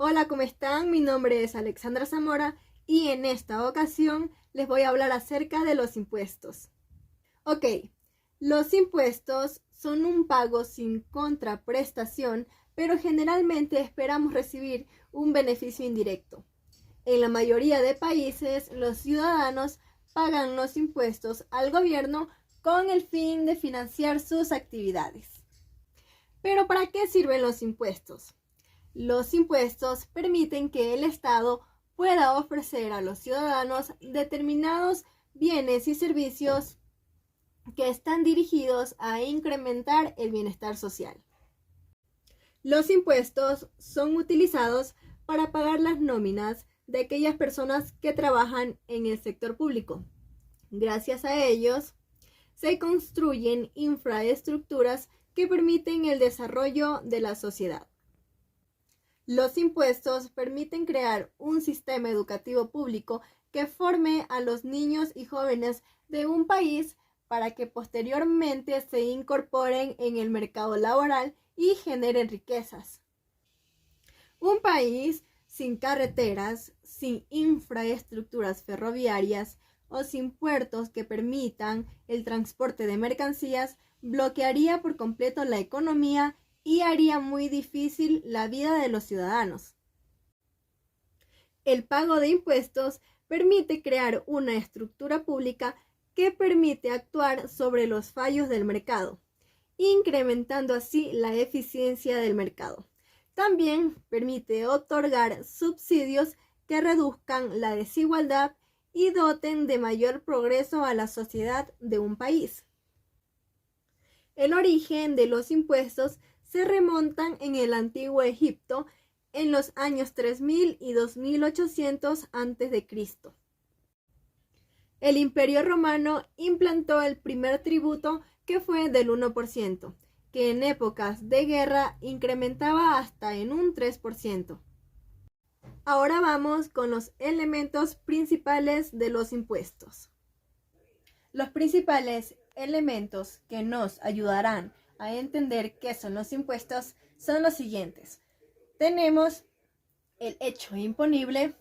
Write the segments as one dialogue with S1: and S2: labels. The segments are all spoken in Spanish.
S1: Hola, ¿cómo están? Mi nombre es Alexandra Zamora y en esta ocasión les voy a hablar acerca de los impuestos. Ok, los impuestos son un pago sin contraprestación, pero generalmente esperamos recibir un beneficio indirecto. En la mayoría de países, los ciudadanos pagan los impuestos al gobierno con el fin de financiar sus actividades. Pero ¿para qué sirven los impuestos? Los impuestos permiten que el Estado pueda ofrecer a los ciudadanos determinados bienes y servicios que están dirigidos a incrementar el bienestar social. Los impuestos son utilizados para pagar las nóminas de aquellas personas que trabajan en el sector público. Gracias a ellos, se construyen infraestructuras que permiten el desarrollo de la sociedad. Los impuestos permiten crear un sistema educativo público que forme a los niños y jóvenes de un país para que posteriormente se incorporen en el mercado laboral y generen riquezas. Un país sin carreteras, sin infraestructuras ferroviarias o sin puertos que permitan el transporte de mercancías bloquearía por completo la economía y haría muy difícil la vida de los ciudadanos. El pago de impuestos permite crear una estructura pública que permite actuar sobre los fallos del mercado, incrementando así la eficiencia del mercado. También permite otorgar subsidios que reduzcan la desigualdad y doten de mayor progreso a la sociedad de un país. El origen de los impuestos se remontan en el antiguo Egipto en los años 3000 y 2800 a.C. El Imperio Romano implantó el primer tributo que fue del 1%, que en épocas de guerra incrementaba hasta en un 3%. Ahora vamos con los elementos principales de los impuestos. Los principales elementos que nos ayudarán a entender qué son los impuestos son los siguientes. Tenemos el hecho imponible,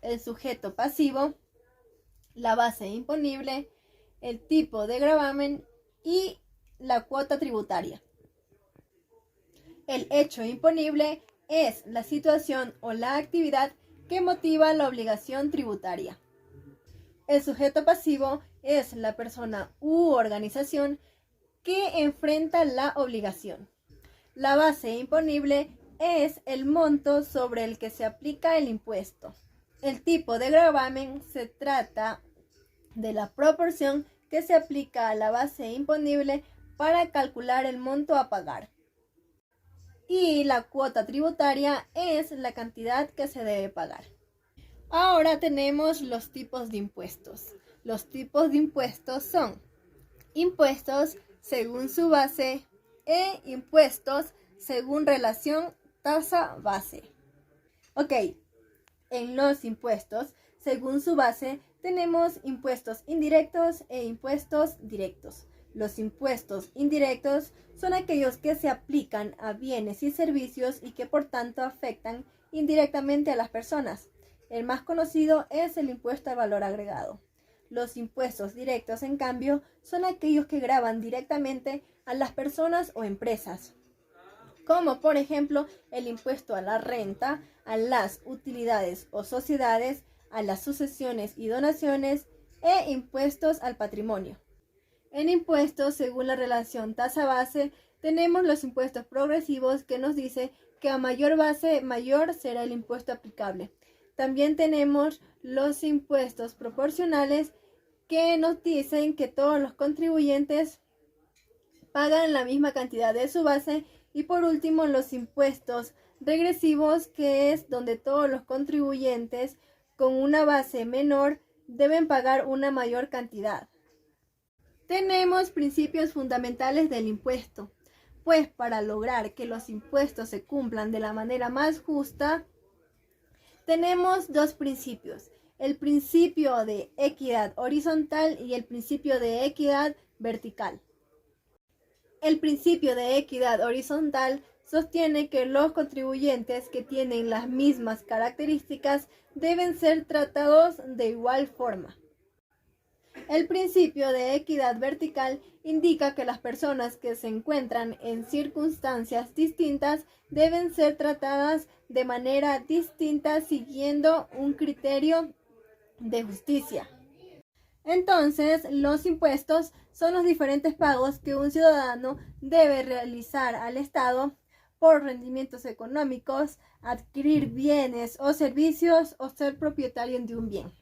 S1: el sujeto pasivo, la base imponible, el tipo de gravamen y la cuota tributaria. El hecho imponible es la situación o la actividad que motiva la obligación tributaria. El sujeto pasivo es la persona u organización que enfrenta la obligación. La base imponible es el monto sobre el que se aplica el impuesto. El tipo de gravamen se trata de la proporción que se aplica a la base imponible para calcular el monto a pagar. Y la cuota tributaria es la cantidad que se debe pagar. Ahora tenemos los tipos de impuestos. Los tipos de impuestos son impuestos según su base e impuestos según relación tasa-base. Ok, en los impuestos según su base tenemos impuestos indirectos e impuestos directos. Los impuestos indirectos son aquellos que se aplican a bienes y servicios y que por tanto afectan indirectamente a las personas. El más conocido es el impuesto al valor agregado. Los impuestos directos, en cambio, son aquellos que gravan directamente a las personas o empresas, como por ejemplo el impuesto a la renta, a las utilidades o sociedades, a las sucesiones y donaciones e impuestos al patrimonio. En impuestos, según la relación tasa-base, tenemos los impuestos progresivos que nos dice que a mayor base, mayor será el impuesto aplicable. También tenemos los impuestos proporcionales que nos dicen que todos los contribuyentes pagan la misma cantidad de su base. Y por último, los impuestos regresivos, que es donde todos los contribuyentes con una base menor deben pagar una mayor cantidad. Tenemos principios fundamentales del impuesto, pues para lograr que los impuestos se cumplan de la manera más justa, tenemos dos principios: el principio de equidad horizontal y el principio de equidad vertical. El principio de equidad horizontal sostiene que los contribuyentes que tienen las mismas características deben ser tratados de igual forma. El principio de equidad vertical indica que las personas que se encuentran en circunstancias distintas deben ser tratadas de manera distinta siguiendo un criterio de justicia. Entonces, los impuestos son los diferentes pagos que un ciudadano debe realizar al Estado por rendimientos económicos, adquirir bienes o servicios o ser propietario de un bien.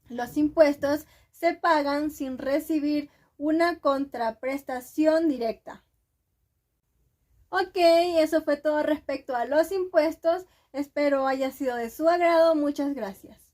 S1: Los impuestos se pagan sin recibir una contraprestación directa. Ok, eso fue todo respecto a los impuestos. Espero haya sido de su agrado. Muchas gracias.